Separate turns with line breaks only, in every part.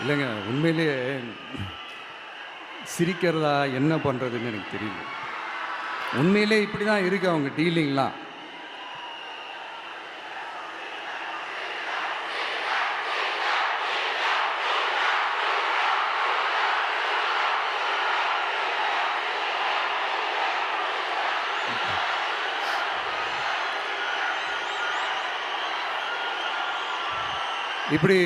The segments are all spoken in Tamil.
இல்லைங்க, உண்மையிலேயே சிரிக்கிறதா என்ன பண்ணுறதுன்னு எனக்கு தெரியல. உண்மையிலே இப்படி தான் இருக்கு அவங்க டீலிங்லாம். இப்படி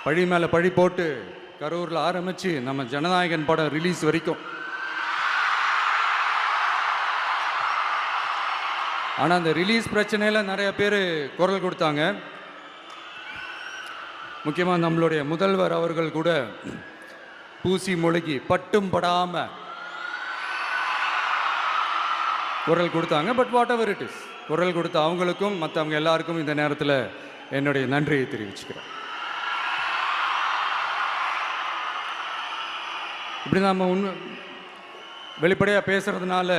பழி மேலே பழி போட்டு கரூரில் ஆரம்பித்து நம்ம ஜனநாயகன் படம் ரிலீஸ் வரைக்கும். ஆனால் அந்த ரிலீஸ் பிரச்சனையில் நிறைய பேர் குரல் கொடுத்தாங்க. முக்கியமாக நம்மளுடைய முதல்வர் அவர்கள் கூட பூசி மொழிகி பட்டும் படாமல் குரல் கொடுத்தாங்க. But what ever it is, குரல் கொடுத்த அவங்களுக்கும் மற்றவங்க எல்லாருக்கும் இந்த நேரத்தில் என்னுடைய நன்றியை தெரிவிச்சுக்கிறேன். இப்படி நாம் வெளிப்படையாக பேசுகிறதுனால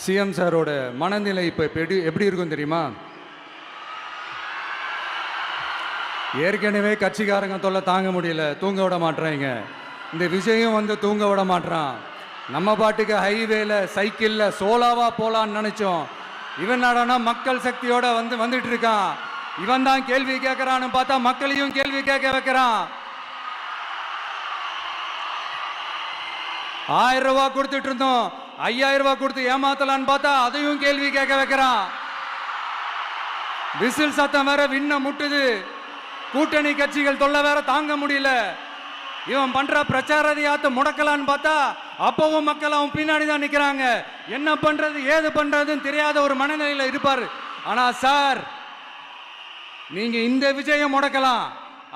சிஎம் சாரோட மனநிலை இப்போ எப்படி இருக்கும் தெரியுமா? ஏற்கனவே கட்சிக்காரங்க தொல்லை தாங்க முடியல, தூங்க விட மாட்டேறாங்க. இந்த விஜயும் வந்து தூங்க விட மாட்டான். நம்ம பாட்டுக்கு ஹைவேல சைக்கிளில் சோலாவா போலான்னு நினச்சோம். இவன் நாடானா மக்கள் சக்தியோட வந்துட்டு இருக்கான். இவன் தான் கேள்வி கேட்கறான்னு பார்த்தா மக்களையும் கேள்வி கேட்க வைக்கிறான். 1000 ரூபாய் கொடுத்துட்டு இருந்தோம், 5000 ரூபாய் கொடுத்து ஏமாத்தலான்னு பார்த்தா அதையும் கேள்வி கேட்க வைக்கிறான். விசில் சத்தம் வேற விண்ண முட்டுது. கூட்டணி கட்சிகள் தொல்லை வேற தாங்க முடியல. இவன் பண்ற பிரச்சாரத்தையாத்த முடக்கலான்னு பார்த்தா அப்பவும் மக்கள் அவன் பின்னாடி தான் நிக்கிறாங்க. என்ன பண்றது ஏது பண்றதுன்னு தெரியாத ஒரு மனநிலையில இருப்பாரு. ஆனா சார், நீங்க இந்த விஜயம் முடக்கலாம்,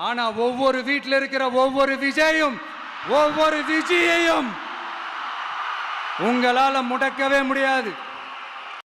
ஆனா ஒவ்வொரு வீட்டில் இருக்கிற ஒவ்வொரு விஜயையும் உங்களால முடக்கவே முடியாது.